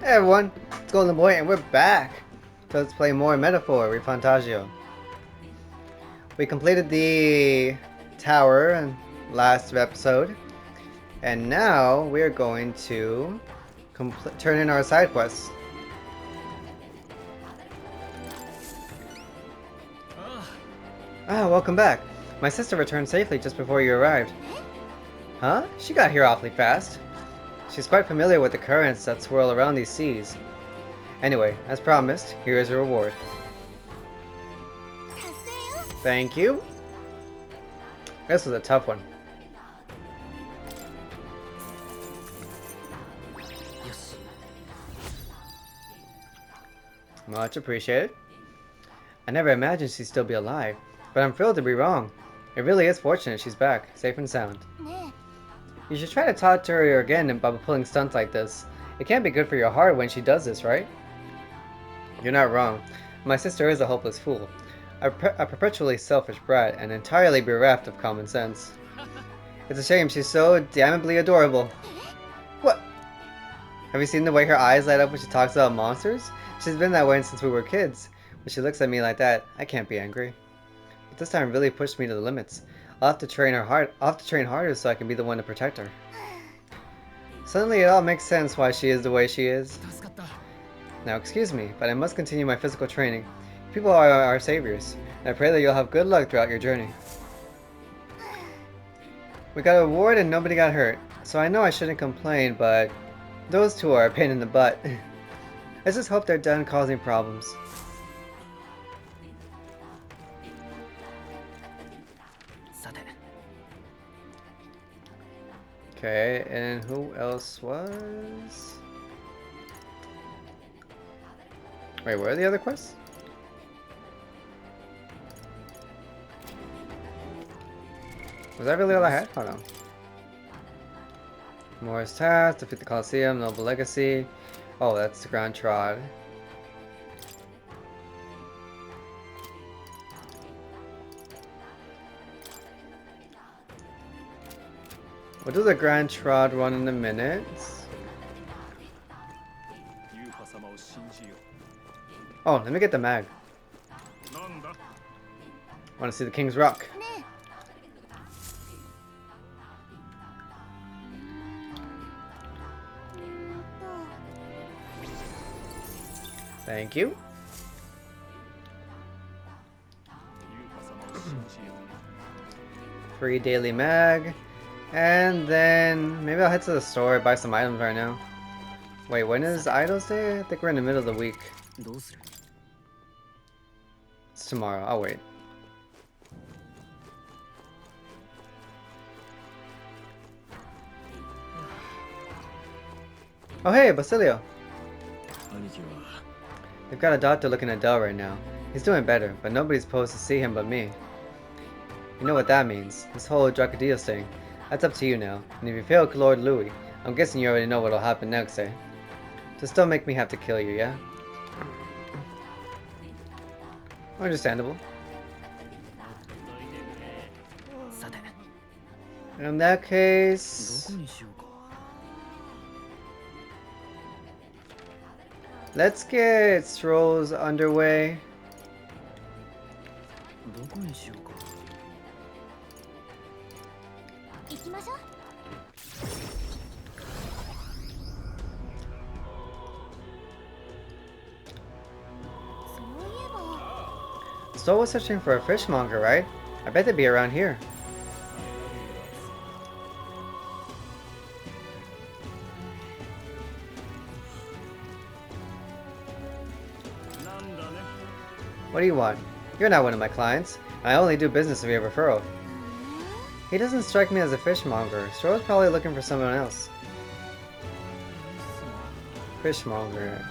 Hey everyone, it's Golden Boy and we're back! So let's play more Metaphor Refantazio. We completed the tower in last episode, and now we're going to turn in our side quests. Ah, welcome back. My sister returned safely just before you arrived. Huh? She got here awfully fast. She's quite familiar with the currents that swirl around these seas. Anyway, as promised, here is your reward. Thank you. This was a tough one. Much appreciated. I never imagined she'd still be alive, but I'm thrilled to be wrong. It really is fortunate she's back, safe and sound. You should try to talk to her again about pulling stunts like this. It can't be good for your heart when she does this, right? You're not wrong. My sister is a hopeless fool. A perpetually selfish brat and entirely bereft of common sense. It's a shame she's so damnably adorable. What? Have you seen the way her eyes light up when she talks about monsters? She's been that way since we were kids. When she looks at me like that, I can't be angry. But this time really pushed me to the limits. I'll have to train harder so I can be the one to protect her. Suddenly it all makes sense why she is the way she is. Now excuse me, but I must continue my physical training. People are our saviors, and I pray that you'll have good luck throughout your journey. We got a reward and nobody got hurt, so I know I shouldn't complain, but those two are a pain in the butt. Let's just hope they're done causing problems. Okay, and who else was? Wait, where are the other quests? Was that really all I had? Hold on. Morris Task, defeat the Colosseum, Noble Legacy. Oh, that's the Grand Trod. We'll do the Grand Trod run in a minute. Oh, let me get the mag. Want to see the King's Rock. Thank you. Free daily mag. And then maybe I'll head to the store, buy some items right now. Wait, when is Idols Day? I think we're in the middle of the week. It's tomorrow. I'll wait. Oh hey, Basilio. They've got a doctor looking at Dell right now. He's doing better, but nobody's supposed to see him but me. You know what that means. This whole Dracodios thing. That's up to you now. And if you fail Lord Louis, I'm guessing you already know what'll happen next, eh? Just don't make me have to kill you, yeah? Understandable. In that case... let's get Strohl's underway. Strohl was searching for a fishmonger, right? I bet they'd be around here. What do you want? You're not one of my clients. I only do business via referral. He doesn't strike me as a fishmonger. Strohl's probably looking for someone else. Fishmonger.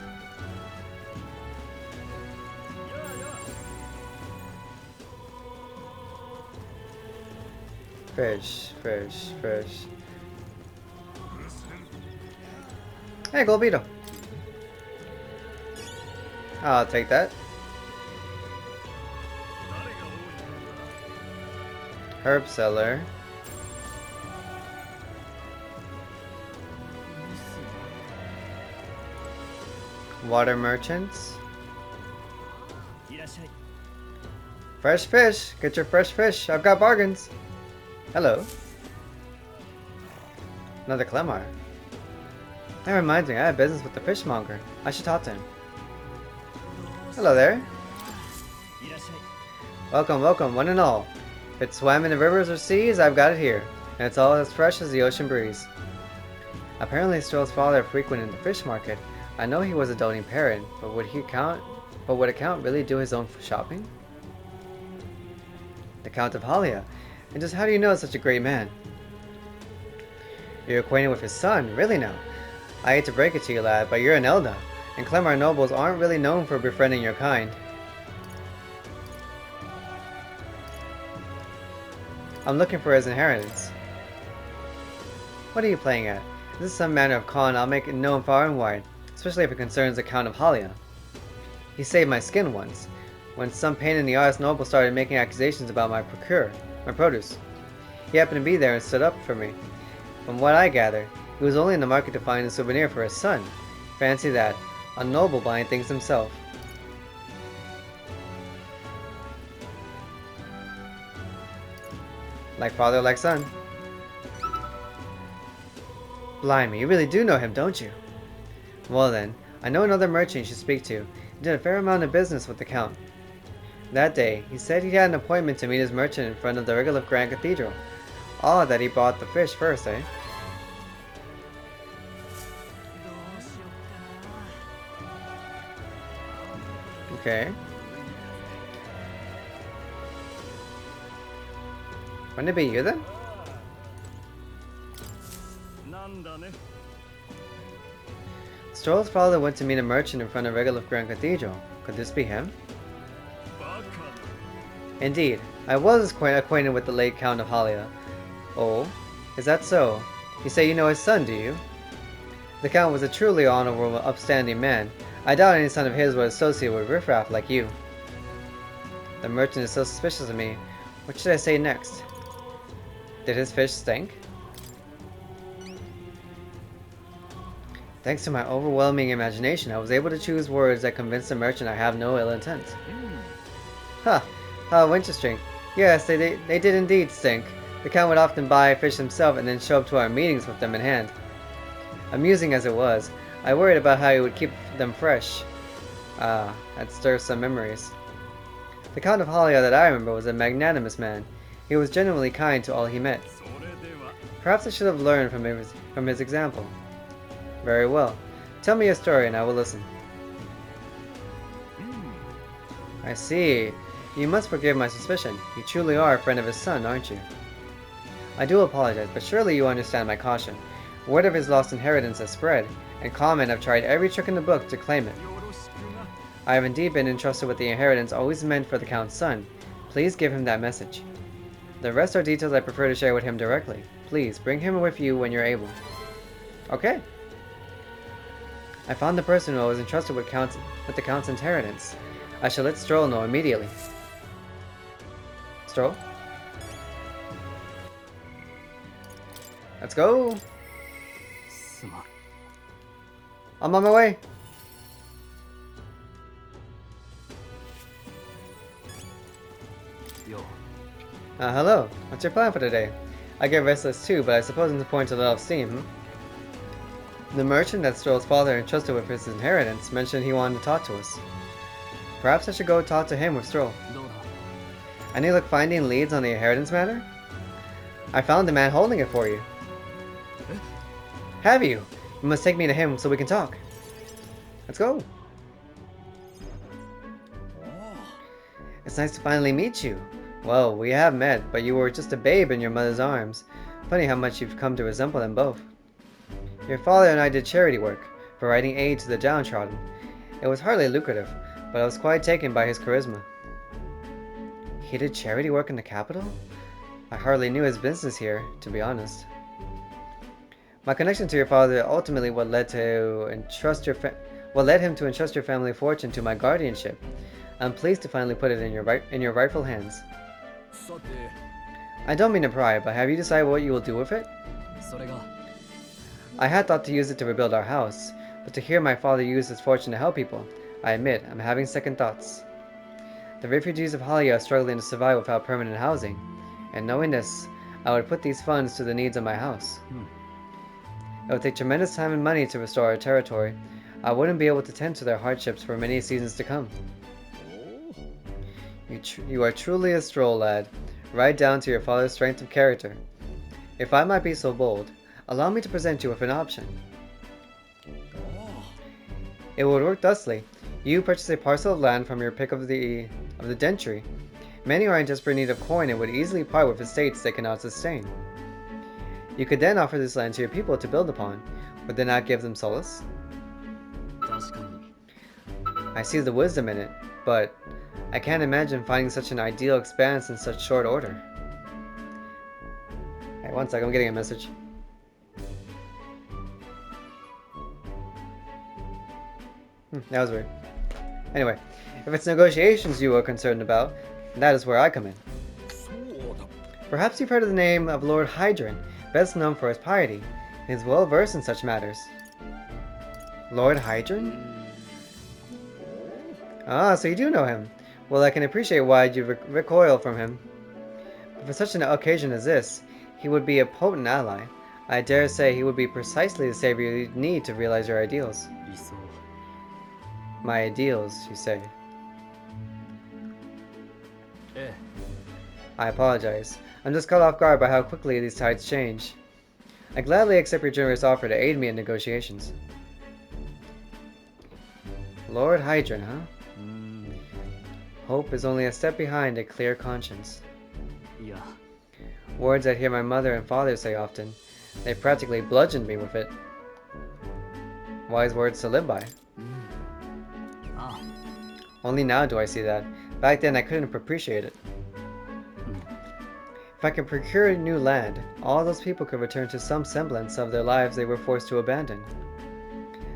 Fish. Hey, Golbeetle. I'll take that. Herb seller. Water merchants. Fresh fish! Get your fresh fish! I've got bargains! Hello. Another Clemar. That reminds me, I have business with the fishmonger. I should talk to him. Hello there. Welcome, welcome, one and all. If it swam in the rivers or seas, I've got it here. And it's all as fresh as the ocean breeze. Apparently Strohl's father frequented the fish market. I know he was a doting parent, but would a count really do his own shopping? The Count of Halia. And just how do you know such a great man? You're acquainted with his son, really now? I hate to break it to you, lad, but you're an Elda, and Clemar nobles aren't really known for befriending your kind. I'm looking for his inheritance. What are you playing at? This is some manner of con I'll make it known far and wide, especially if it concerns the Count of Halia. He saved my skin once, when some pain in the ass noble started making accusations about my produce. He happened to be there and stood up for me. From what I gather, he was only in the market to find a souvenir for his son. Fancy that, a noble buying things himself. Like father, like son. Blimey, you really do know him, don't you? Well then, I know another merchant you should speak to. He did a fair amount of business with the Count. That day, he said he had an appointment to meet his merchant in front of the Regolith Grand Cathedral. Odd that he bought the fish first, eh? Okay. Wouldn't it be you then? Strohl's father went to meet a merchant in front of Regolith Grand Cathedral. Could this be him? Indeed, I was quite acquainted with the late Count of Halia. Oh, is that so? You say you know his son, do you? The Count was a truly honorable, upstanding man. I doubt any son of his would associate with riffraff like you. The merchant is so suspicious of me. What should I say next? Did his fish stink? Thanks to my overwhelming imagination, I was able to choose words that convinced the merchant I have no ill intent. Huh, how interesting. Yes, they did indeed stink. The Count would often buy fish himself and then show up to our meetings with them in hand. Amusing as it was, I worried about how he would keep them fresh. That stirs some memories. The Count of Halia that I remember was a magnanimous man. He was genuinely kind to all he met. Perhaps I should have learned from his example. Very well. Tell me your story and I will listen. I see. You must forgive my suspicion. You truly are a friend of his son, aren't you? I do apologize, but surely you understand my caution. Word of his lost inheritance has spread, and Common have tried every trick in the book to claim it. I have indeed been entrusted with the inheritance always meant for the Count's son. Please give him that message. The rest are details I prefer to share with him directly. Please, bring him with you when you're able. Okay. I found the person who was entrusted with the Count's inheritance. I shall let Strohl know immediately. Strohl? Let's go! I'm on my way! Hello. What's your plan for today? I get restless too, but I suppose it's important to let off steam, hmm? The merchant that Strohl's father entrusted with his inheritance mentioned he wanted to talk to us. Perhaps I should go talk to him with Strohl. Any luck finding leads on the inheritance matter? I found the man holding it for you. Have you? You must take me to him so we can talk. Let's go. It's nice to finally meet you. Well, we have met, but you were just a babe in your mother's arms. Funny how much you've come to resemble them both. Your father and I did charity work, providing aid to the downtrodden. It was hardly lucrative, but I was quite taken by his charisma. He did charity work in the capital? I hardly knew his business here, to be honest. My connection to your father ultimately what led him to entrust your family fortune to my guardianship. I'm pleased to finally put it in your rightful hands. I don't mean to pry, but have you decided what you will do with it? I had thought to use it to rebuild our house. But to hear my father use his fortune to help people, I admit I'm having second thoughts. The refugees of Halia are struggling to survive without permanent housing, and knowing this, I would put these funds to the needs of my house. It would take tremendous time and money to restore our territory. I wouldn't be able to tend to their hardships for many seasons to come. You are truly a Strohl, lad, right down to your father's strength of character. If I might be so bold, allow me to present you with an option. It would work thusly. You purchase a parcel of land from your pick of the gentry. Many are in desperate need of coin and would easily part with estates they cannot sustain. You could then offer this land to your people to build upon. Would they not give them solace? I see the wisdom in it, but I can't imagine finding such an ideal expanse in such short order. Hey, one sec, I'm getting a message. That was weird. Anyway, if it's negotiations you are concerned about, that is where I come in. Perhaps you've heard of the name of Lord Hydron, best known for his piety. He is well versed in such matters. Lord Hydron? Ah, so you do know him. Well, I can appreciate why you recoil from him. But for such an occasion as this, he would be a potent ally. I dare say he would be precisely the savior you need to realize your ideals. My ideals, you say? I apologize. I'm just caught off guard by how quickly these tides change. I gladly accept your generous offer to aid me in negotiations. Lord Hydron, huh? Hope is only a step behind a clear conscience. Words I hear my mother and father say often. They practically bludgeoned me with it. Wise words to live by. Only now do I see that. Back then I couldn't appreciate it. If I could procure new land, all those people could return to some semblance of their lives they were forced to abandon.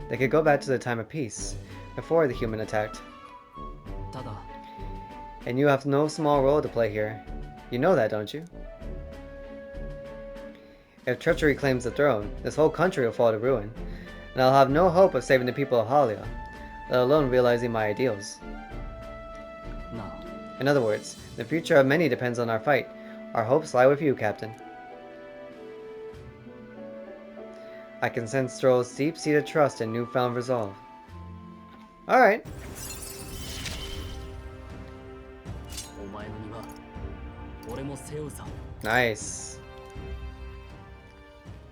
They could go back to the time of peace, before the human attacked. And you have no small role to play here. You know that, don't you? If treachery claims the throne, this whole country will fall to ruin, and I'll have no hope of saving the people of Halia, let alone realizing my ideals. In other words, the future of many depends on our fight. Our hopes lie with you, Captain. I can sense Strohl's deep-seated trust and newfound resolve. Alright. Nice.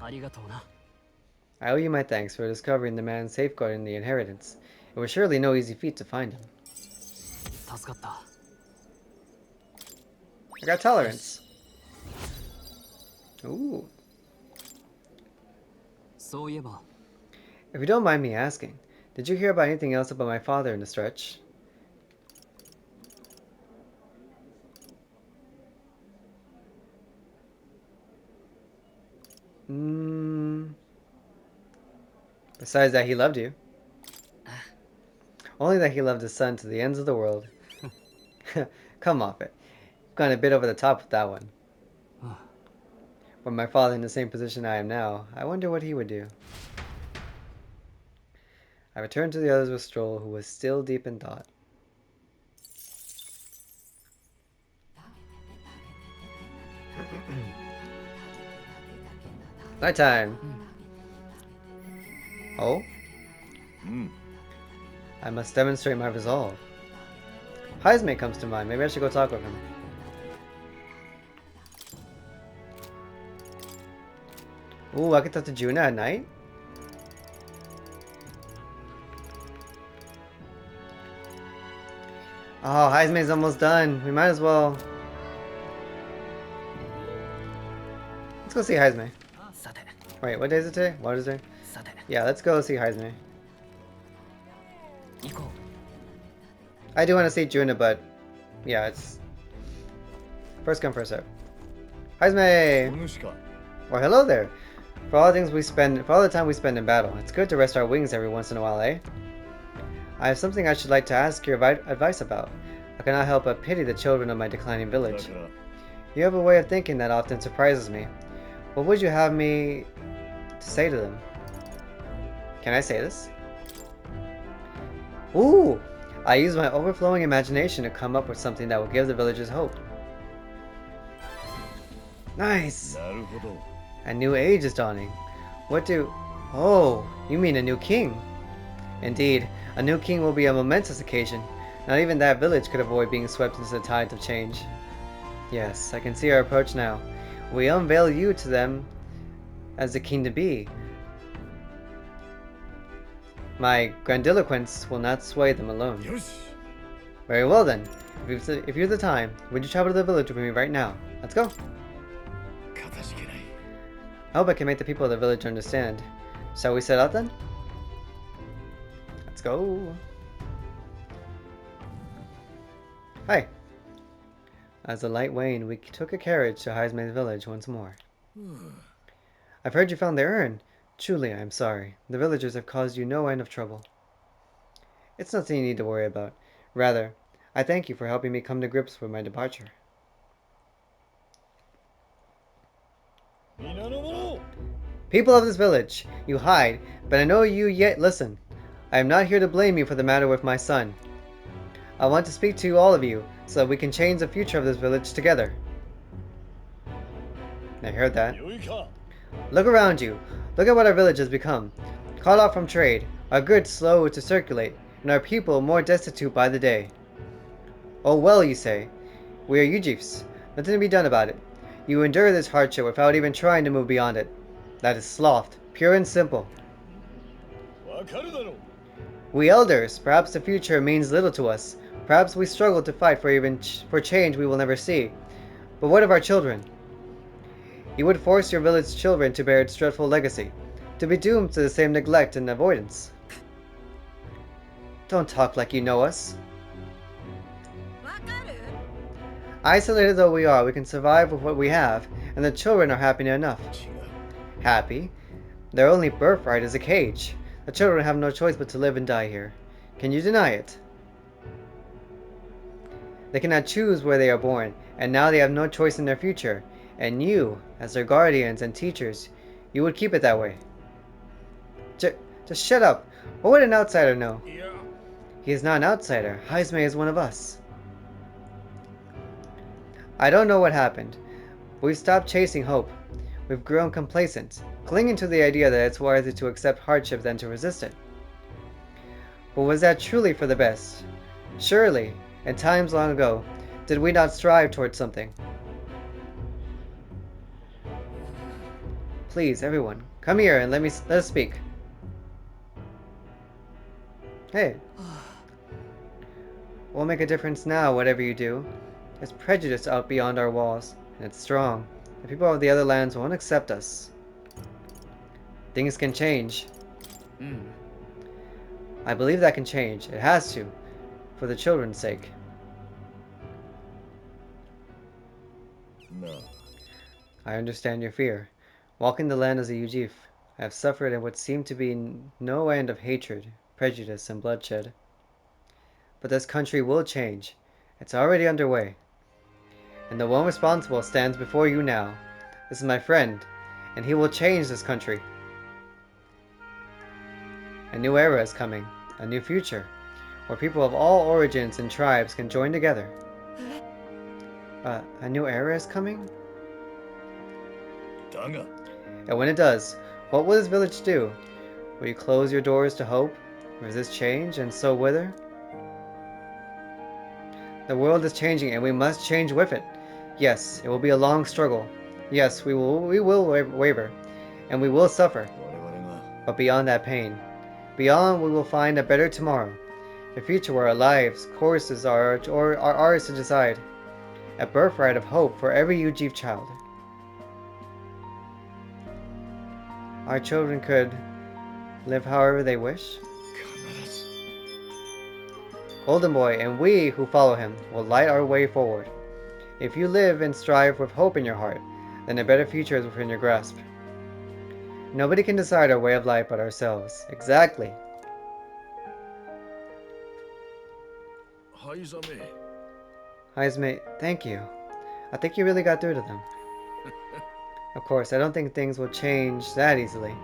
I owe you my thanks for discovering the man safeguarding the inheritance. It was surely no easy feat to find him. I got tolerance. Ooh. If you don't mind me asking, did you hear about anything else about my father in the stretch? Besides that he loved you. Only that he loved his son to the ends of the world. Come off it. You've gone a bit over the top with that one. Were my father in the same position I am now, I wonder what he would do. I returned to the others with Strohl, who was still deep in thought. Nighttime! Oh? I must demonstrate my resolve. Heismay comes to mind. Maybe I should go talk with him. Ooh, I can talk to Juna at night? Oh, Heismay's almost done. We might as well. Let's go see Heismay. Wait, what day is it today? What is it? Yeah, let's go see Heismay. I do want to see Juna, but yeah, it's first come, first serve. Heismay! Well, hello there. For all the time we spend in battle, it's good to rest our wings every once in a while, eh? I have something I should like to ask your advice about. I cannot help but pity the children of my declining village. You have a way of thinking that often surprises me. What would you have me to say to them? Can I say this? Ooh! I used my overflowing imagination to come up with something that will give the villagers hope. Nice! A new age is dawning. What do... Oh, you mean a new king? Indeed, a new king will be a momentous occasion. Not even that village could avoid being swept into the tides of change. Yes, I can see our approach now. We unveil you to them as the king to be. My grandiloquence will not sway them alone. Very well then. If you have the time, would you travel to the village with me right now? Let's go. I hope I can make the people of the village understand. Shall we set out then? Let's go. Hi. As the light waned, we took a carriage to Heismay's village once more. I've heard you found the urn. Truly, I am sorry. The villagers have caused you no end of trouble. It's nothing you need to worry about. Rather, I thank you for helping me come to grips with my departure. People of this village, you hide, but I know you yet listen. I am not here to blame you for the matter with my son. I want to speak to all of you, so that we can change the future of this village together. I heard that. Look around you. Look at what our village has become. Cut off from trade, our goods slow to circulate, and our people more destitute by the day. Oh well, you say. We are Ujifs. Nothing to be done about it. You endure this hardship without even trying to move beyond it. That is sloth, pure and simple. We elders, perhaps the future means little to us. Perhaps we struggle to fight for change we will never see. But what of our children? You would force your village children to bear its dreadful legacy, to be doomed to the same neglect and avoidance. Don't talk like you know us. Isolated though we are, we can survive with what we have, and the children are happy enough. Happy? Their only birthright is a cage. The children have no choice but to live and die here. Can you deny it? They cannot choose where they are born, and now they have no choice in their future. And you, as their guardians and teachers, you would keep it that way. Just shut up. What would an outsider know? He is not an outsider. Heismay is one of us. I don't know what happened. We've stopped chasing hope. We've grown complacent, clinging to the idea that it's wiser to accept hardship than to resist it. But was that truly for the best? Surely, in times long ago, did we not strive towards something? Please, everyone, come here and let us speak. Hey. We'll make a difference now, whatever you do. There's prejudice out beyond our walls, and it's strong. The people of the other lands won't accept us. Things can change. I believe that can change. It has to, for the children's sake. No. I understand your fear. Walking the land as a Ujif, I have suffered in what seemed to be no end of hatred, prejudice, and bloodshed. But this country will change. It's already underway. And the one responsible stands before you now. This is my friend, and he will change this country. A new era is coming, a new future, where people of all origins and tribes can join together. A new era is coming? And when it does, what will this village do? Will you close your doors to hope, resist change, and so wither? The world is changing, and we must change with it. Yes, it will be a long struggle. Yes, we will waver, and we will suffer. But beyond that pain, beyond we will find a better tomorrow. A future where our lives, courses are ours to decide. A birthright of hope for every Ujif child. Our children could live however they wish. Golden Boy and we who follow him will light our way forward. If you live and strive with hope in your heart, then a better future is within your grasp. Nobody can decide our way of life but ourselves. Exactly. Heismay, thank you. I think you really got through to them. Of course, I don't think things will change that easily.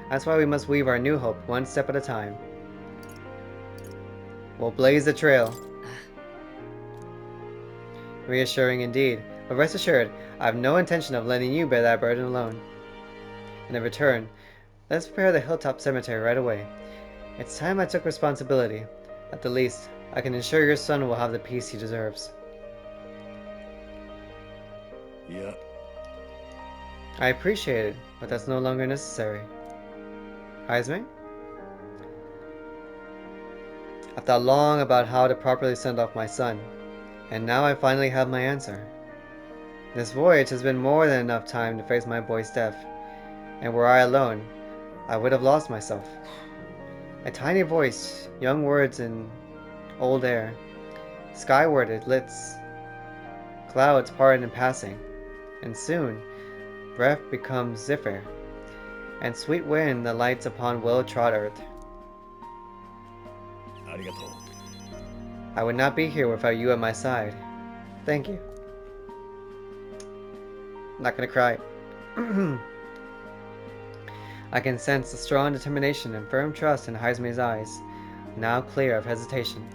That's why we must weave our new hope one step at a time. We'll blaze the trail. Reassuring indeed, but rest assured, I have no intention of letting you bear that burden alone. And in return, let's prepare the hilltop cemetery right away. It's time I took responsibility. At the least, I can ensure your son will have the peace he deserves. Yeah. I appreciate it, but that's no longer necessary. Heismay? I thought long about how to properly send off my son, and now I finally have my answer. This voyage has been more than enough time to face my boy's death, and were I alone, I would have lost myself. A tiny voice, young words in old air. Skyward it lifts, clouds part in passing, and soon breath becomes zephyr, and sweet wind that lights upon well-trod earth. Arigato. I would not be here without you at my side. Thank you. I'm not gonna cry. I can sense the strong determination and firm trust in Heismay's eyes, now clear of hesitation.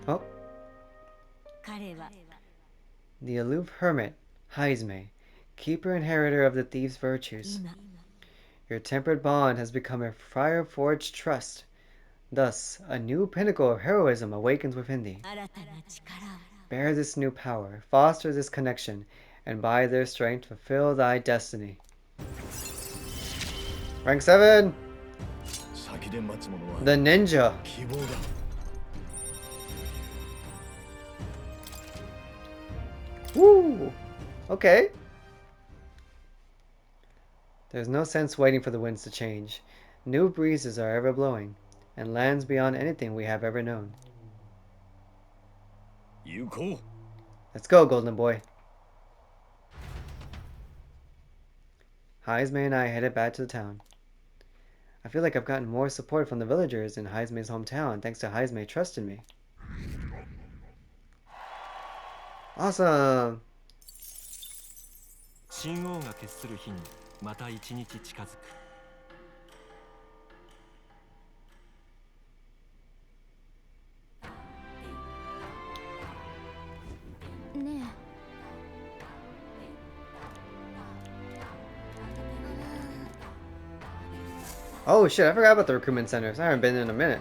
Oh. The aloof hermit, Heismay, keeper and inheritor of the thief's virtues. Your tempered bond has become a fire-forged trust. Thus, a new pinnacle of heroism awakens within thee. Bear this new power, foster this connection, and by their strength fulfill thy destiny. Rank 7! The ninja! Woo! Okay. There's no sense waiting for the winds to change. New breezes are ever blowing, and lands beyond anything we have ever known. Let's go, Golden Boy. Heismay and I headed back to the town. I feel like I've gotten more support from the villagers in Heismay's hometown thanks to Heismay trusting me. Awesome! Oh shit, I forgot about the recruitment centers. I haven't been in a minute.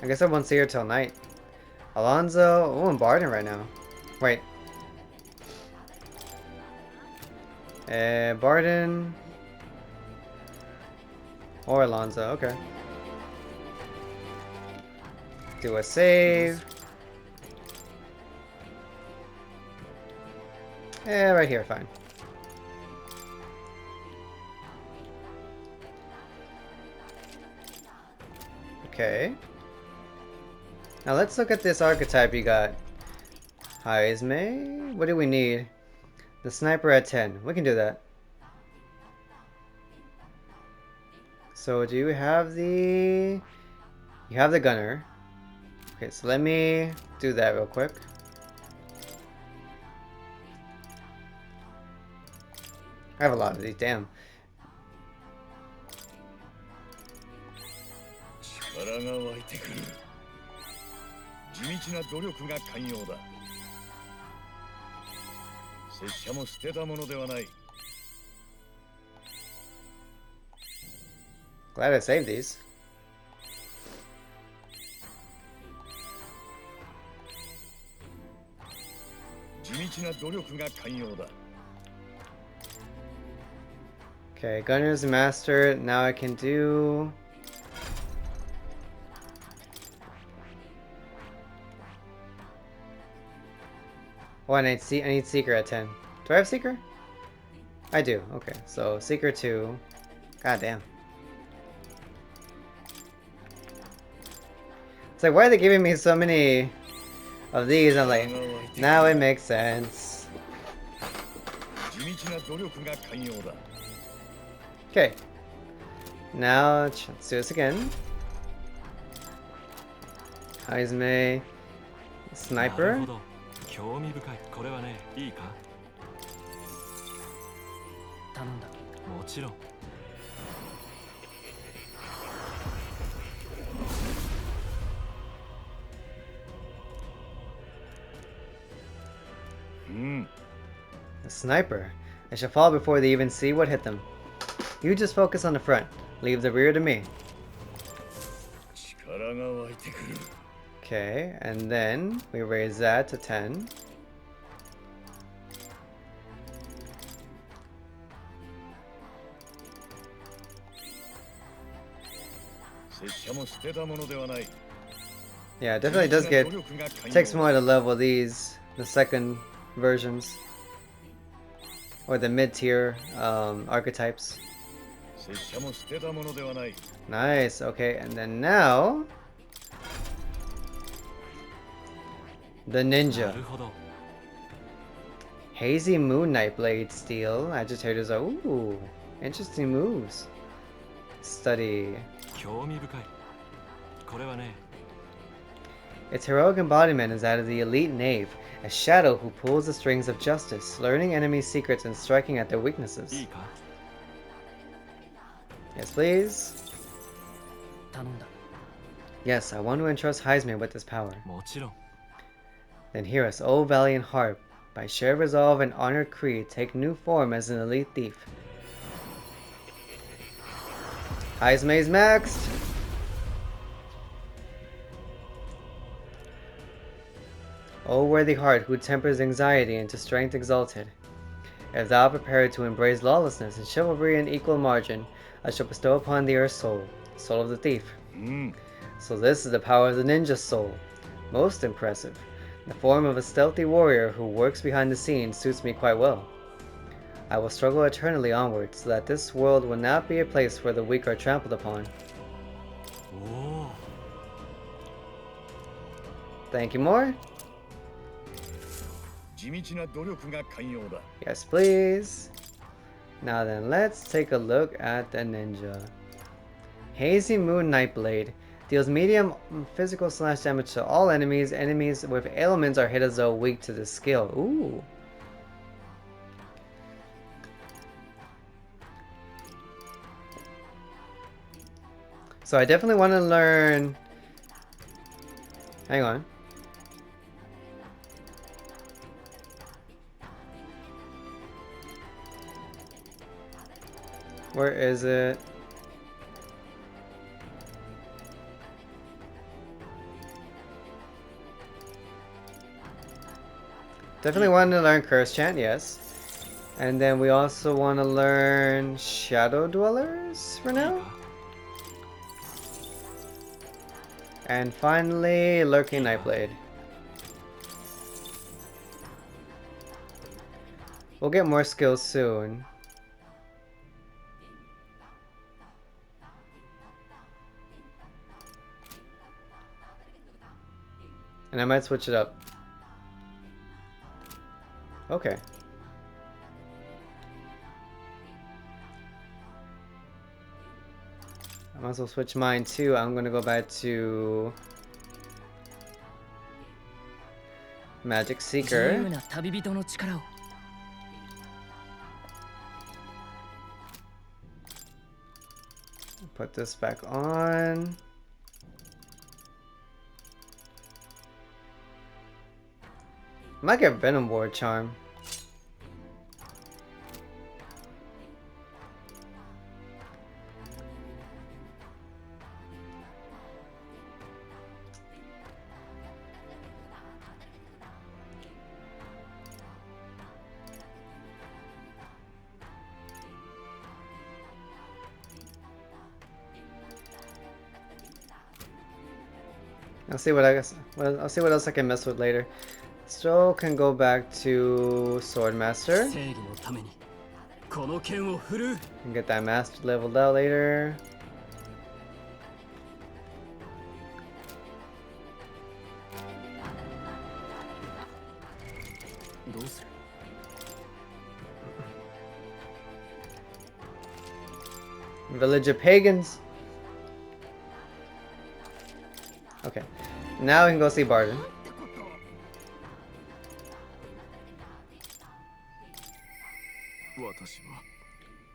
I guess I won't see her till night. Alonzo, oh, and Barden right now. Wait. Barden. Or Alonzo, okay. Do a save. Right here, fine. Okay. Now let's look at this archetype you got. Heismay? What do we need? The sniper at 10. We can do that. So do you have the... You have the gunner. Okay, so let me do that real quick. I have a lot of these, damn. Glad I saved these. Okay, gunner's mastered. Now I can do... Oh, I need Seeker at 10. Do I have Seeker? I do. Okay, so Seeker 2. God damn. It's like, why are they giving me so many of these? I'm like, now it makes sense. Okay. Now, let's do this again. Heismay. Sniper? A sniper. They shall fall before they even see what hit them. You just focus on the front. Leave the rear to me. Okay, and then we raise that to 10. Yeah, it definitely does takes more to level these, the second versions. Or the mid-tier archetypes. Nice, okay, and then now the ninja. Hazy Moon Knight Blade Steel. Agitators are ooh, interesting moves. Study. Its heroic embodiment is that of the elite knave, a shadow who pulls the strings of justice, learning enemies' secrets and striking at their weaknesses. Yes, please. Yes, I want to entrust Heismay with this power. Then hear us, O valiant heart. By shared resolve and honored creed, take new form as an elite thief. Heismay's maxed! O worthy heart, who tempers anxiety into strength exalted. If thou prepared to embrace lawlessness and chivalry in equal margin, I shall bestow upon thee her soul, the soul of the thief. So this is the power of the ninja soul. Most impressive. The form of a stealthy warrior who works behind the scenes suits me quite well. I will struggle eternally onward so that this world will not be a place where the weak are trampled upon. Thank you, more? Yes, please. Now then, let's take a look at the ninja. Hazy Moon Nightblade. Deals medium physical slash damage to all enemies. Enemies with ailments are hit as though weak to this skill. Ooh. So I definitely want to learn... Hang on. Where is it? Definitely want to learn Curse Chant, yes. And then we also want to learn Shadow Dwellers for now. And finally, Lurking Nightblade. We'll get more skills soon. And I might switch it up. Okay. I might as well switch mine too. I'm gonna go back to Magic Seeker. Put this back on. Might get Venom Ward Charm. I'll see what I'll see what else I can mess with later. Strohl can go back to Swordmaster. And get that master leveled out later. Village of Pagans. Okay. Now we can go see Barden.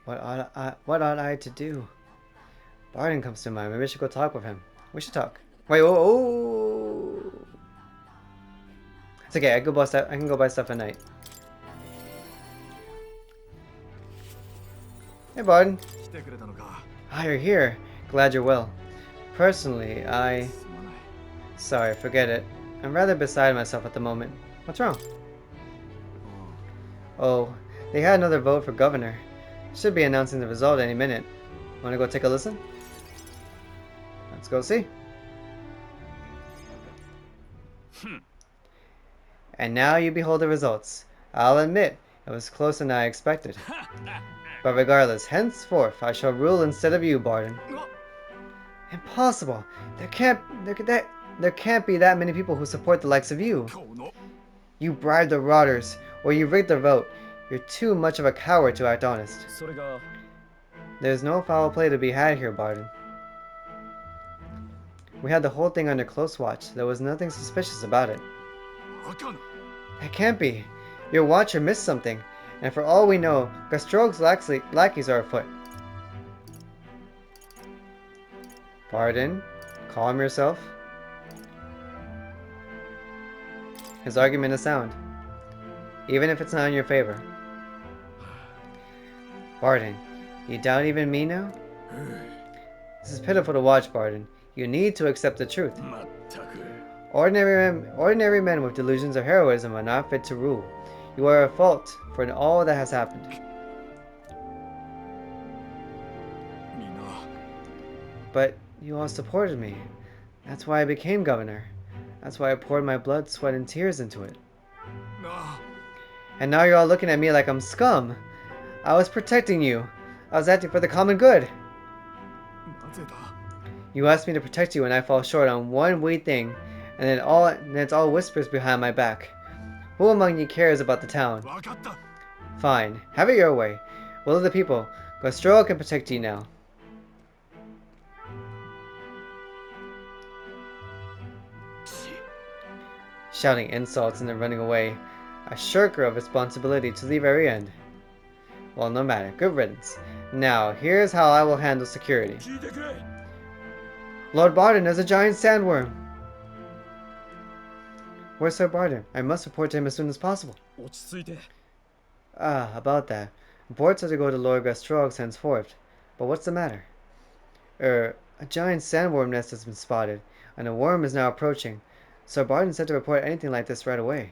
What ought I to do? Barden comes to mind. Maybe I should go talk with him. We should talk. Wait, oh! It's okay. I can go buy stuff at night. Hey, Barden. Ah, you're here. Glad you're well. Personally, Sorry, forget it. I'm rather beside myself at the moment. What's wrong? Oh, they had another vote for governor. Should be announcing the result any minute. Wanna go take a listen? Let's go see. And now you behold the results. I'll admit, it was closer than I expected. But regardless, henceforth I shall rule instead of you, Barden. Impossible! There can't be that many people who support the likes of you. You bribed the rotters, or you rigged the vote. You're too much of a coward to act honest. There's no foul play to be had here, Barden. We had the whole thing under close watch. There was nothing suspicious about it. It can't be. Your watcher missed something, and for all we know, Strohl's lackeys are afoot. Barden, calm yourself. His argument is sound, even if it's not in your favor. Barden, you doubt even me now? This is pitiful to watch, Barden. You need to accept the truth. Ordinary men with delusions of heroism are not fit to rule. You are at fault for all that has happened. But you all supported me. That's why I became governor. That's why I poured my blood, sweat, and tears into it. And now you're all looking at me like I'm scum. I was protecting you. I was acting for the common good. You asked me to protect you and I fall short on one wee thing, and then it's all whispers behind my back. Who among you cares about the town? Fine, have it your way. Will of the people, Strohl can protect you now. Shouting insults and then running away. A shirker of responsibility to the very end. Well, no matter. Good riddance. Now, here's how I will handle security. Lord Barden is a giant sandworm. Where's Sir Barden? I must report to him as soon as possible. About that. Reports are to go to Lord Strohl henceforth. But what's the matter? A giant sandworm nest has been spotted, and a worm is now approaching. Sir Barden said to report anything like this right away.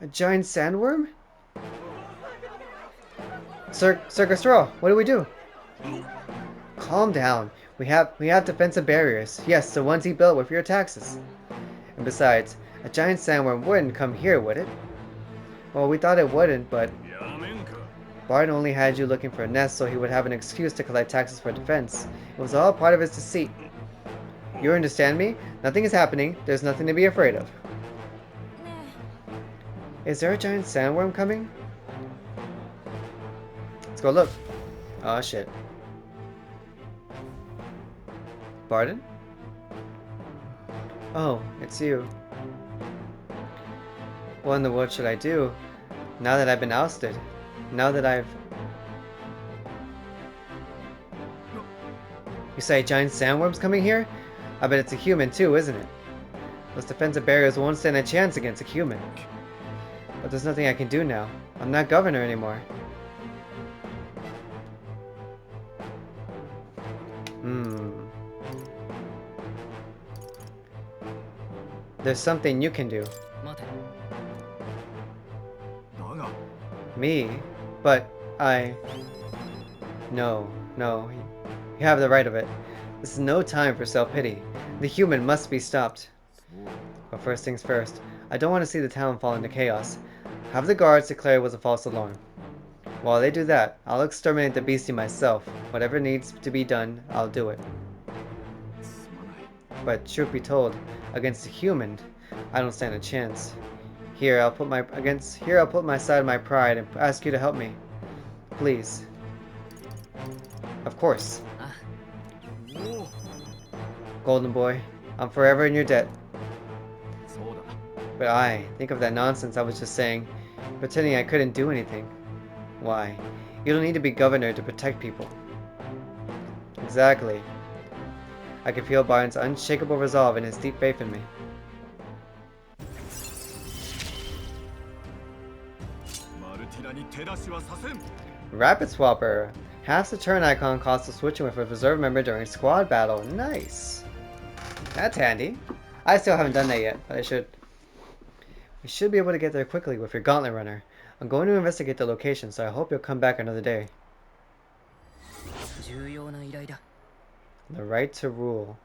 A giant sandworm? Sir Strohl, what do we do? Calm down. We have defensive barriers. Yes, the ones he built with your taxes. And besides, a giant sandworm wouldn't come here, would it? Well, we thought it wouldn't, but Barden only had you looking for a nest so he would have an excuse to collect taxes for defense. It was all part of his deceit. You understand me? Nothing is happening. There's nothing to be afraid of. Is there a giant sandworm coming? Let's go look. Oh shit. Barden? Oh, it's you. What in the world should I do? Now that I've been ousted. Now that I've... You say a giant sandworm's coming here? I bet it's a human too, isn't it? Those defensive barriers won't stand a chance against a human. But there's nothing I can do now. I'm not governor anymore. There's something you can do. Me? But No. You have the right of it. This is no time for self-pity. The human must be stopped. But first things first, I don't want to see the town fall into chaos. Have the guards declare it was a false alarm. While they do that, I'll exterminate the beastie myself. Whatever needs to be done, I'll do it. But truth be told, against a human, I don't stand a chance. Here I'll put my side of my pride and ask you to help me. Please. Of course. Golden boy, I'm forever in your debt. But think of that nonsense I was just saying, pretending I couldn't do anything. Why? You don't need to be governor to protect people. Exactly. I can feel Byron's unshakable resolve and his deep faith in me. Rapid Swapper. Half the turn icon costs the switching with a reserve member during squad battle. Nice. That's handy. I still haven't done that yet, but I should. We should be able to get there quickly with your Gauntlet Runner. I'm going to investigate the location, so I hope you'll come back another day. The right to rule.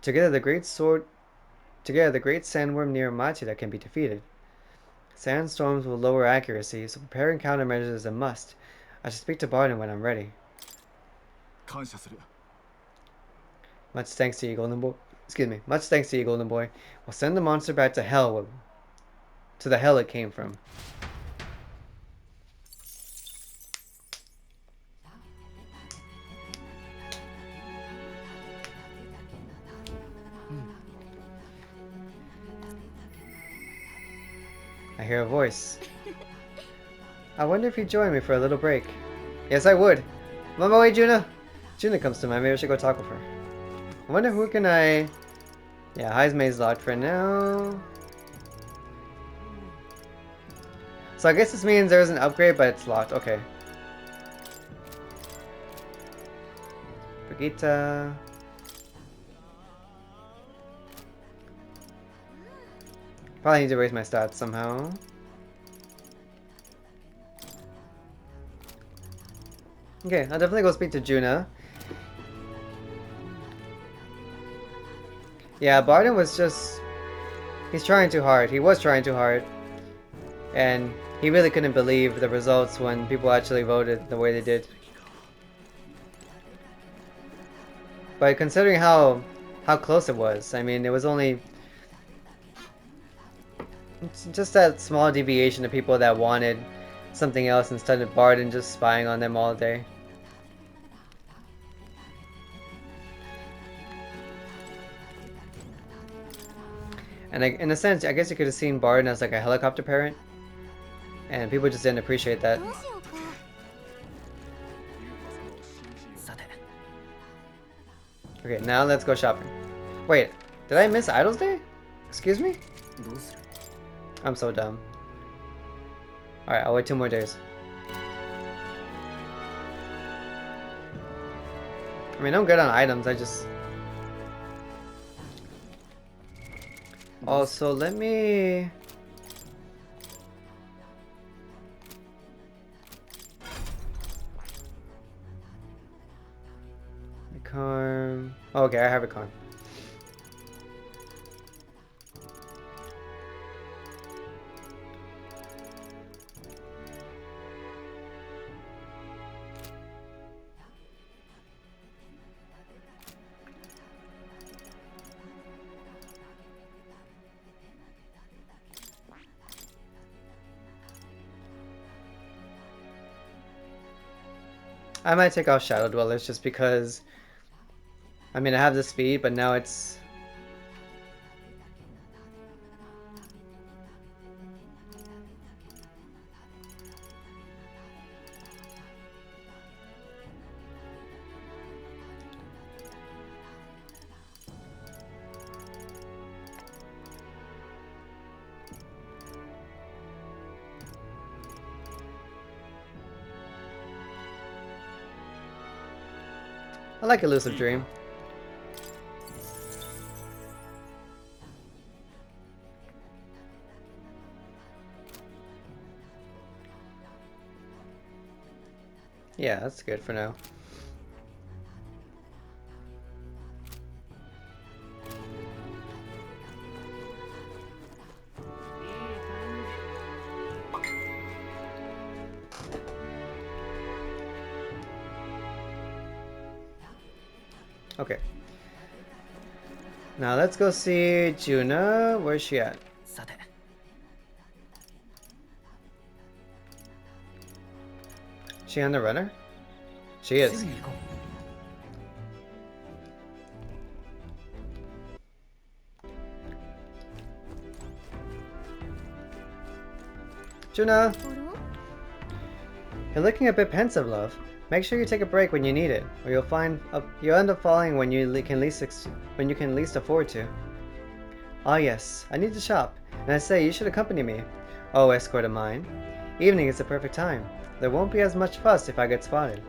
Together the great sandworm near Matida can be defeated. Sandstorms will lower accuracy, so preparing countermeasures is a must. I should speak to Barden when I'm ready. Much thanks to you, Golden Boy. Excuse me. Much thanks to you, Golden Boy. We'll send the monster back to hell. To the hell it came from. I hear a voice. I wonder if you'd join me for a little break. Yes, I would. I'm on my way, Juna. Juna comes to mind. Maybe I should go talk with her. I wonder who can I... Yeah, Heismay's locked for now. So I guess this means there's an upgrade, but it's locked. Okay. Brigitte. Probably need to raise my stats somehow. Okay, I'll definitely go speak to Juna. Yeah, Barden was just... He's trying too hard. He was trying too hard. And he really couldn't believe the results when people actually voted the way they did. But considering how close it was, I mean, it was only... It's just that small deviation of people that wanted something else instead of Barden just spying on them all day. And in a sense, I guess you could have seen Barden as like a helicopter parent. And people just didn't appreciate that. Okay, now let's go shopping. Wait, did I miss Idol's Day? Excuse me? I'm so dumb. Alright, I'll wait 2 more days. I mean, I'm good on items, I just... Also, let me... Charm... Oh, okay, I have a charm. I might take off Shadow Dwellers just because, I mean, I have the speed, but now it's... I like Elusive Dream. Yeah, that's good for now. Okay. Now let's go see Juna. Where's she at? She on the runner? She is. Juna! You're looking a bit pensive, love. Make sure you take a break when you need it, or you'll end up falling when you can least afford to. Ah yes, I need to shop, and I say you should accompany me. Oh, escort of mine. Evening is the perfect time. There won't be as much fuss if I get spotted.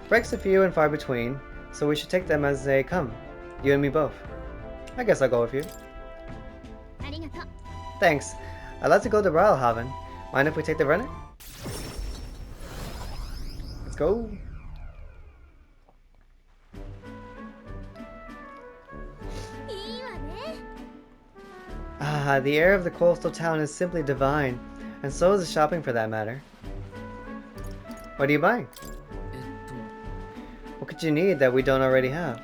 Breaks are few and far between, so we should take them as they come. You and me both. I guess I'll go with you. Thanks. I'd like to go to Ralhaven. Mind if we take the runner? Let's go. Ah, the air of the coastal town is simply divine, and so is the shopping for that matter. What are you buying? What could you need that we don't already have?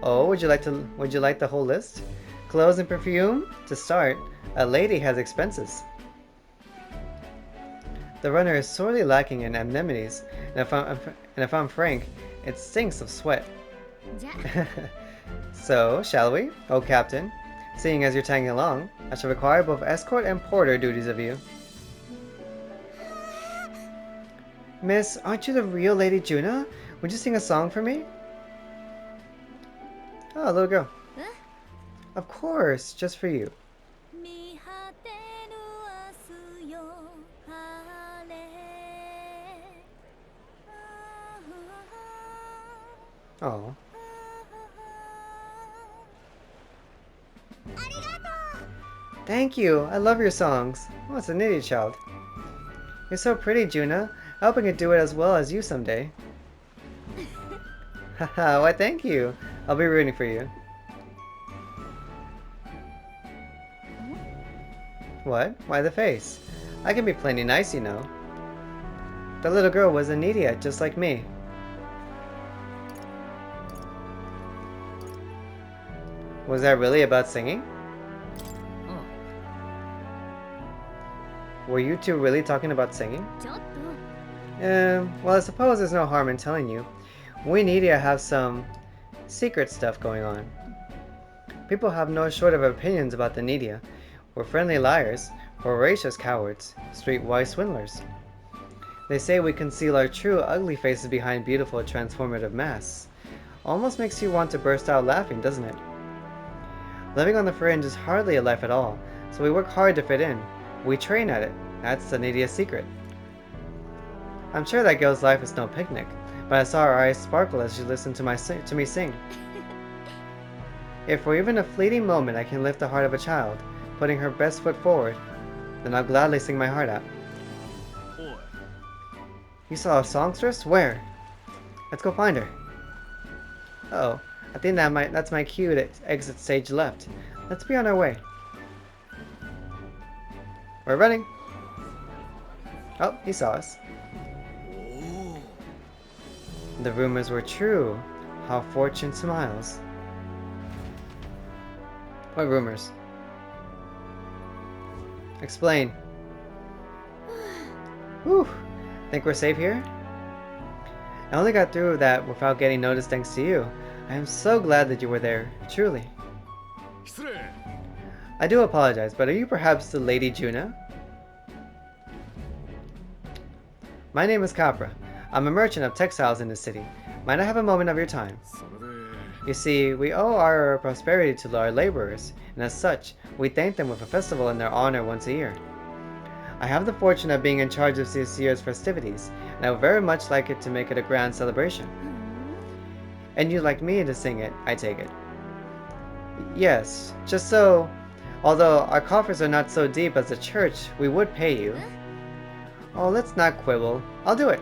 Oh, would you like the whole list? Clothes and perfume? To start, a lady has expenses. The runner is sorely lacking in amenities, and if I'm frank, it stinks of sweat. So, shall we? Oh, Captain. Seeing as you're tagging along, I shall require both escort and porter duties of you. Miss, aren't you the real Lady Juna? Would you sing a song for me? Oh, little girl. Of course, just for you. Oh. Thank you. I love your songs. Oh, it's an idiot child. You're so pretty, Juna. I hope I can do it as well as you someday. Haha, why thank you. I'll be rooting for you. What? Why the face? I can be plenty nice, you know. The little girl was an idiot, just like me. Was that really about singing? Were you two really talking about singing? Well, I suppose there's no harm in telling you. We Nidia have some secret stuff going on. People have no short of opinions about the Nidia. We're friendly liars, voracious cowards, streetwise swindlers. They say we conceal our true ugly faces behind beautiful transformative masks. Almost makes you want to burst out laughing, doesn't it? Living on the fringe is hardly a life at all, so we work hard to fit in. We train at it. That's the Nidia's secret. I'm sure that girl's life is no picnic, but I saw her eyes sparkle as she listened to me sing. If for even a fleeting moment I can lift the heart of a child, putting her best foot forward, then I'll gladly sing my heart out. You saw a songstress? Where? Let's go find her. Uh-oh. I think that's my cue to exit stage left. Let's be on our way. We're running. Oh, he saw us. The rumors were true. How fortune smiles. What rumors? Explain. Whew. Think we're safe here? I only got through that without getting noticed thanks to you. I am so glad that you were there, truly. I do apologize, but are you perhaps the Lady Juna? My name is Capra. I'm a merchant of textiles in the city. Might I have a moment of your time? You see, we owe our prosperity to our laborers, and as such, we thank them with a festival in their honor once a year. I have the fortune of being in charge of this year's festivities, and I would very much like it to make it a grand celebration. And you'd like me to sing it, I take it. Yes, just so, although our coffers are not so deep as the church, we would pay you. Oh, let's not quibble. I'll do it.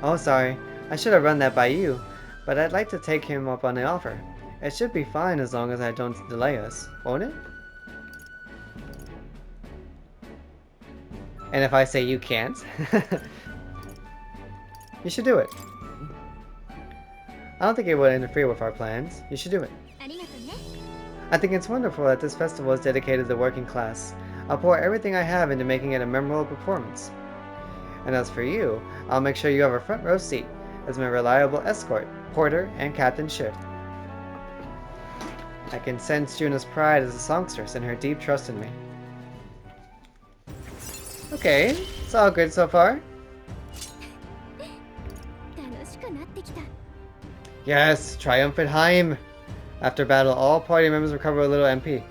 Oh, sorry. I should have run that by you, but I'd like to take him up on the offer. It should be fine as long as I don't delay us, won't it? And if I say you can't? You should do it. I don't think it will interfere with our plans. You should do it. I think it's wonderful that this festival is dedicated to the working class. I'll pour everything I have into making it a memorable performance. And as for you, I'll make sure you have a front row seat as my reliable escort, porter, and captain should. I can sense Juna's pride as a songstress and her deep trust in me. Okay, it's all good so far. Yes, triumphant Heim! After battle, all party members recover a little MP.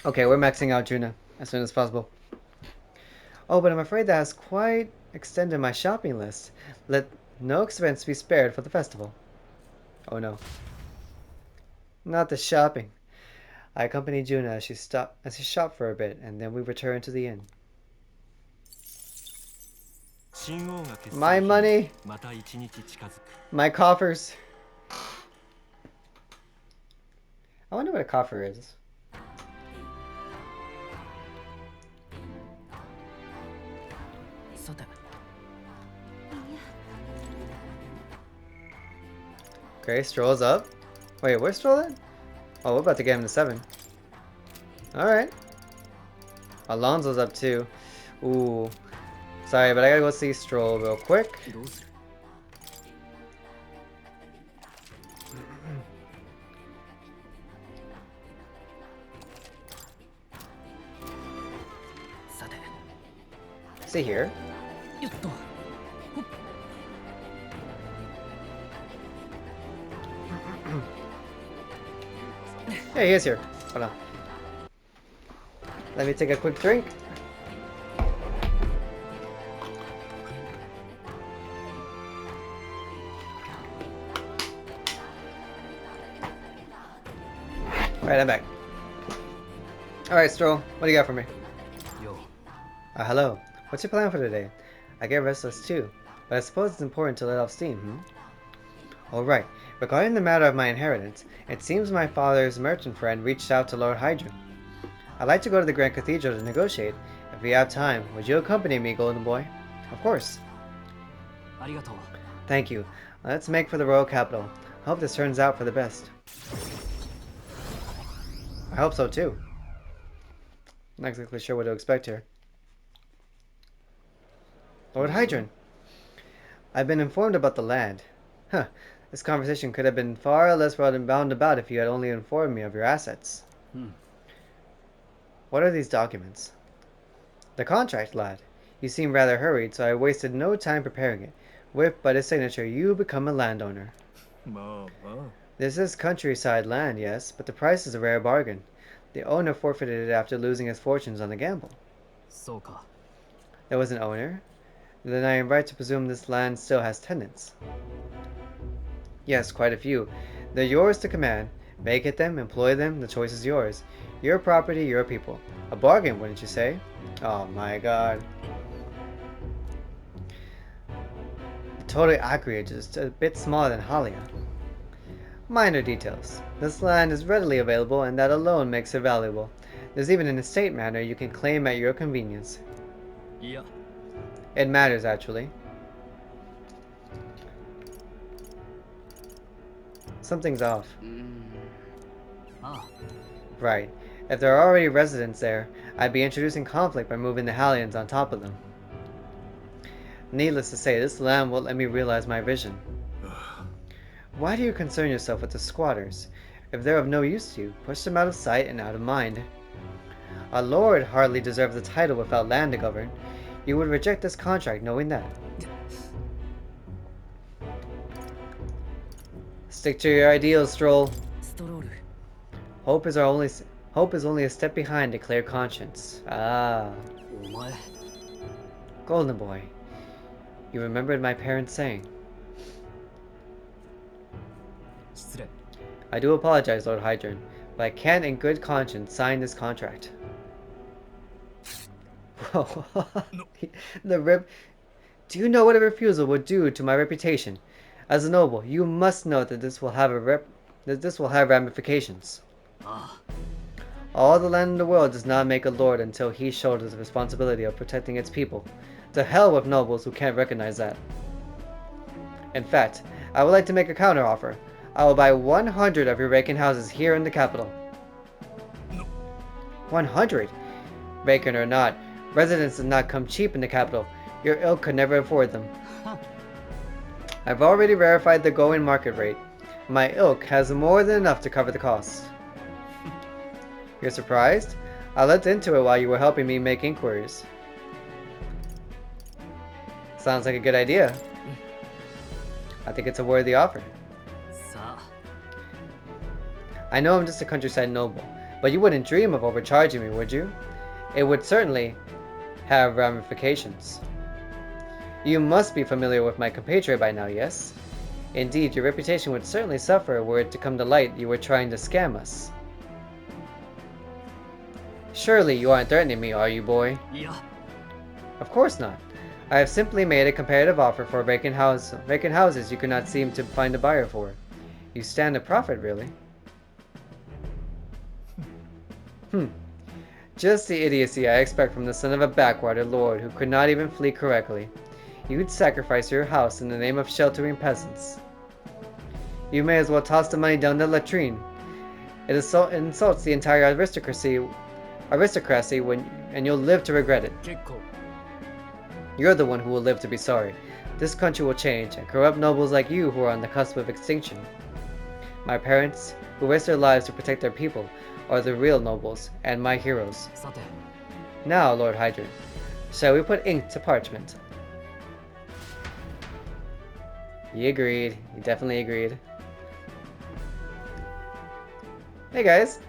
Okay, we're maxing out Juna as soon as possible. Oh, but I'm afraid that has quite extended my shopping list. Let no expense be spared for the festival. Oh no. Not the shopping. I accompany Juna as she shopped for a bit, and then we return to the inn. My money! My coffers! I wonder what a coffer is. Okay, Strohl's up. Wait, where's Strohl at? Oh, we're about to get him to 7. Alright. Alonso's up too. Ooh. Sorry, but I gotta go see Strohl real quick. Is he here? Yeah, he is here. Hold on. Let me take a quick drink. Alright, I'm back. Alright, Strohl, what do you got for me? Hello. What's your plan for today? I get restless too, but I suppose it's important to let off steam, Alright, regarding the matter of my inheritance, it seems my father's merchant friend reached out to Lord Heismay. I'd like to go to the Grand Cathedral to negotiate. If we have time, would you accompany me, Golden Boy? Of course. Thank you. Let's make for the royal capital. I hope this turns out for the best. I hope so too. Not exactly sure what to expect here. Lord Heismay, I've been informed about the land. Huh. This conversation could have been far less roundabout if you had only informed me of your assets. What are these documents? The contract, lad. You seem rather hurried, so I wasted no time preparing it. With but a signature, you become a landowner. This is countryside land, yes, but the price is a rare bargain. The owner forfeited it after losing his fortunes on the gamble. There was an owner? Then I am right to presume this land still has tenants. Yes, quite a few. They're yours to command. Vacate them, employ them, the choice is yours. Your property, your people. A bargain, wouldn't you say? Oh my god. The total aggregate is just a bit smaller than Halia. Minor details. This land is readily available, and that alone makes it valuable. There's even an estate manor you can claim at your convenience. It matters, actually. Something's off. Right. If there are already residents there, I'd be introducing conflict by moving the Hallians on top of them. Needless to say, this land won't let me realize my vision. Why do you concern yourself with the squatters? If they're of no use to you, push them out of sight and out of mind. A lord hardly deserves the title without land to govern. You would reject this contract knowing that. Stick to your ideals, Strohl. Hope is only a step behind a clear conscience. Ah. Golden Boy, you remembered my parents' saying. I do apologize, Lord Heismay, but I can't in good conscience sign this contract. The rip. Do you know what a refusal would do to my reputation? As a noble, you must know that this will have ramifications. All the land in the world does not make a lord until he shoulders the responsibility of protecting its people. To hell with nobles who can't recognize that. In fact, I would like to make a counteroffer. I will buy 100 of your vacant houses here in the capital. 100? Vacant or not, residents do not come cheap in the capital. Your ilk could never afford them. I've already verified the going market rate. My ilk has more than enough to cover the costs. You're surprised? I looked into it while you were helping me make inquiries. Sounds like a good idea. I think it's a worthy offer. I know I'm just a countryside noble, but you wouldn't dream of overcharging me, would you? It would certainly have ramifications. You must be familiar with my compatriot by now, yes? Indeed, your reputation would certainly suffer were it to come to light you were trying to scam us. Surely you aren't threatening me, are you, boy? Yeah. Of course not. I have simply made a comparative offer for vacant houses you could not seem to find a buyer for. You stand to profit, really. Just the idiocy I expect from the son of a backwater lord who could not even flee correctly. You'd sacrifice your house in the name of sheltering peasants. You may as well toss the money down the latrine. It insults the entire aristocracy and you'll live to regret it. You're the one who will live to be sorry. This country will change, and corrupt nobles like you who are on the cusp of extinction. My parents, who risked their lives to protect their people, are the real nobles, and my heroes. Now, Lord Hydrant, shall we put ink to parchment? He agreed. He definitely agreed. Hey guys!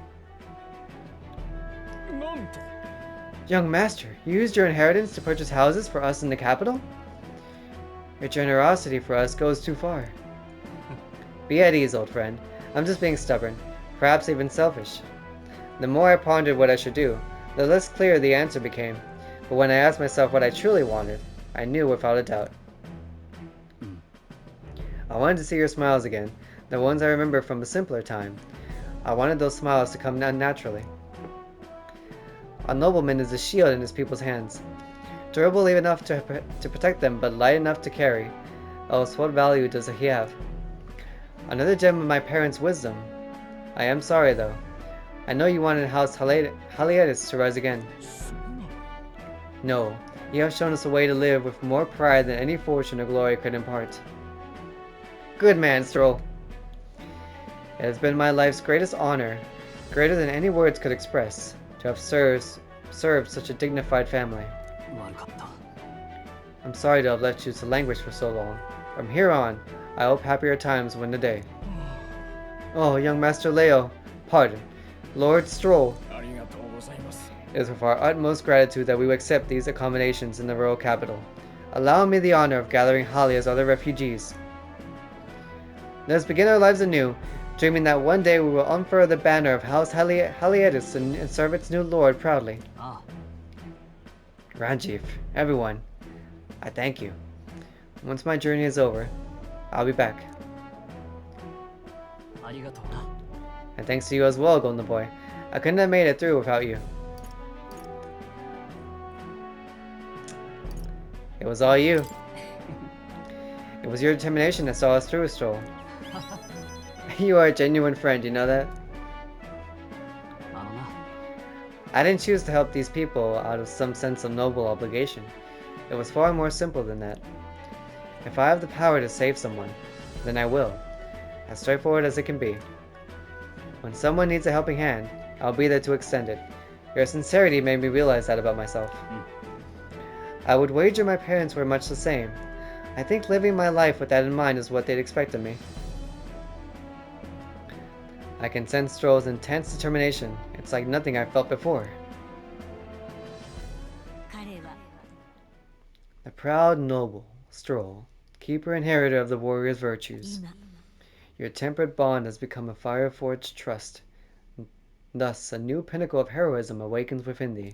Young master, you used your inheritance to purchase houses for us in the capital? Your generosity for us goes too far. Be at ease, old friend. I'm just being stubborn, perhaps even selfish. The more I pondered what I should do, the less clear the answer became. But when I asked myself what I truly wanted, I knew without a doubt. I wanted to see your smiles again, the ones I remember from a simpler time. I wanted those smiles to come naturally. A nobleman is a shield in his people's hands, durable enough to protect them, but light enough to carry. Else, what value does he have? Another gem of my parents' wisdom. I am sorry, though. I know you wanted House Haliatis to rise again. No, you have shown us a way to live with more pride than any fortune or glory could impart. Good man, Strohl. It has been my life's greatest honor, greater than any words could express, to have served such a dignified family. I'm sorry to have left you to languish for so long. From here on, I hope happier times win the day. Oh, young Master Leo, pardon. Lord Strohl. It is with our utmost gratitude that we will accept these accommodations in the royal capital. Allow me the honor of gathering Halia's other refugees. Let us begin our lives anew, dreaming that one day we will unfurl the banner of House Haliatis and serve its new lord proudly. Ranjith, everyone, I thank you. Once my journey is over, I'll be back. And thanks to you as well, Golden Boy. I couldn't have made it through without you. It was all you. It was your determination that saw us through, Strohl. You are a genuine friend, you know that? I didn't choose to help these people out of some sense of noble obligation. It was far more simple than that. If I have the power to save someone, then I will, as straightforward as it can be. When someone needs a helping hand, I'll be there to extend it. Your sincerity made me realize that about myself. I would wager my parents were much the same. I think living my life with that in mind is what they'd expect of me. I can sense Strohl's intense determination. It's like nothing I've felt before. The proud noble, Strohl, keeper and inheritor of the warrior's virtues. Your tempered bond has become a fire-forged trust. Thus, a new pinnacle of heroism awakens within thee.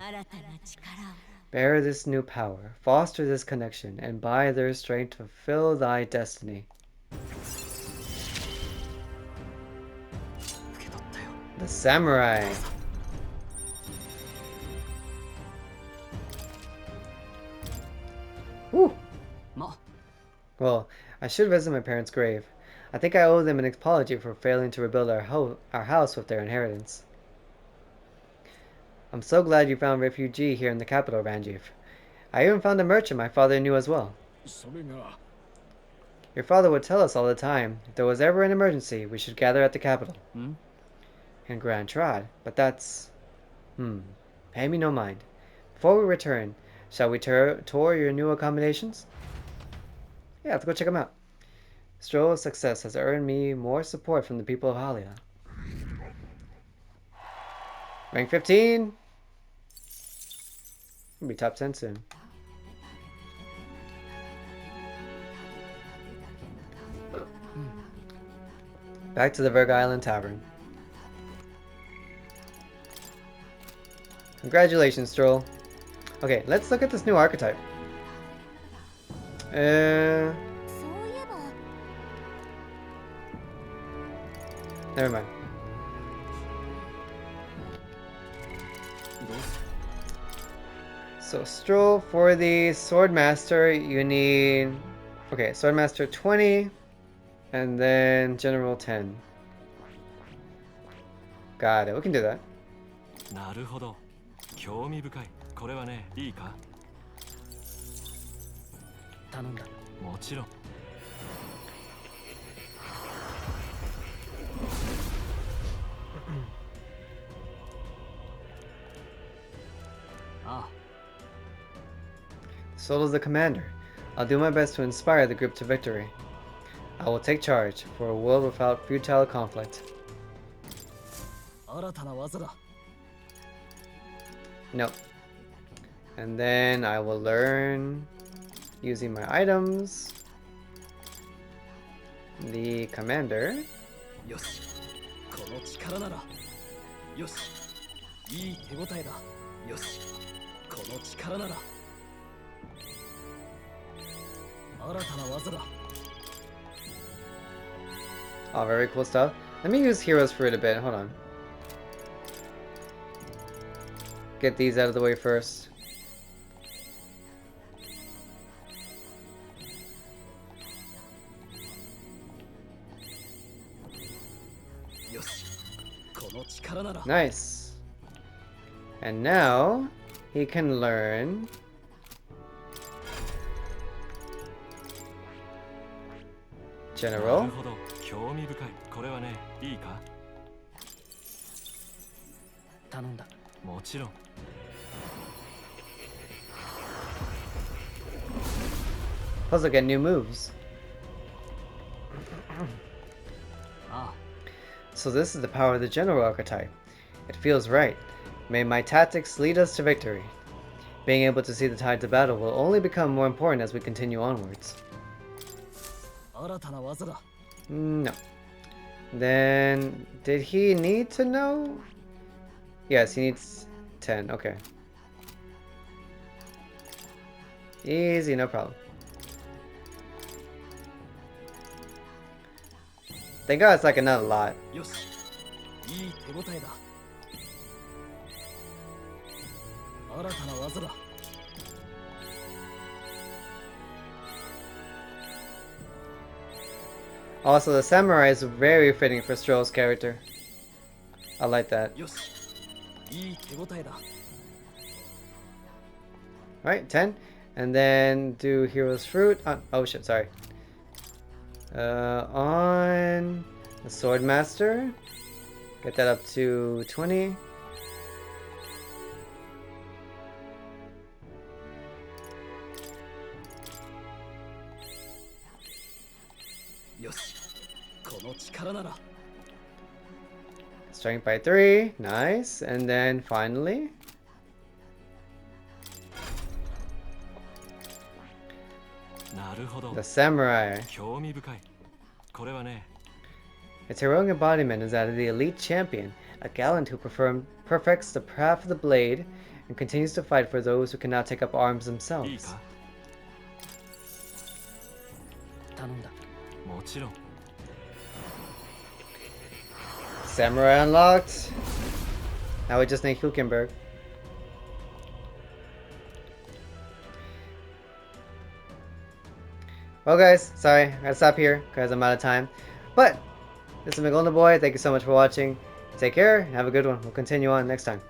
Bear this new power, foster this connection, and by their strength fulfill thy destiny. The samurai. Whew. Well, I should visit my parents' grave. I think I owe them an apology for failing to rebuild our house with their inheritance. I'm so glad you found refugee here in the capital, Ranjith. I even found a merchant my father knew as well. Your father would tell us all the time, if there was ever an emergency, we should gather at the capital. And Grand Trad, but that's... Pay me no mind. Before we return, shall we tour your new accommodations? Yeah, let's go check them out. Strohl's success has earned me more support from the people of Halia. Rank 15! We'll be top 10 soon. Back to the Virg Island Tavern. Congratulations, Strohl. Okay, let's look at this new archetype. Never mind. So Strohl, for the Swordmaster, you need... Okay, Swordmaster 20, and then General 10. Got it, we can do that. Strohl is the commander. I'll do my best to inspire the group to victory. I will take charge for a world without futile conflict. Nope. And then I will learn using my items. The commander. Oh, very cool stuff. Let me use Heroes Fruit a bit. Hold on. Get these out of the way first. Nice. And now he can learn General. Plus I get new moves. So this is the power of the General archetype. It feels right. May my tactics lead us to victory. Being able to see the tides of battle will only become more important as we continue onwards. No. Then, did he need to know? Yes, he needs 10. Okay. Easy, no problem. Thank God it's like another lot. Also, the samurai is very fitting for Strohl's character. I like that. Alright, 10. And then do Hero's Fruit. Oh shit, sorry. On the Swordmaster. Get that up to 20. Strength by 3. Nice. And then finally, the Samurai. Its heroic embodiment is that of the elite champion, a gallant who perfects the craft of the blade and continues to fight for those who cannot take up arms themselves. Samurai unlocked. Now we just need Hulkenberg. Well guys, sorry, I gotta stop here because I'm out of time. But this is my Golden Boy. Thank you so much for watching. Take care and have a good one. We'll continue on next time.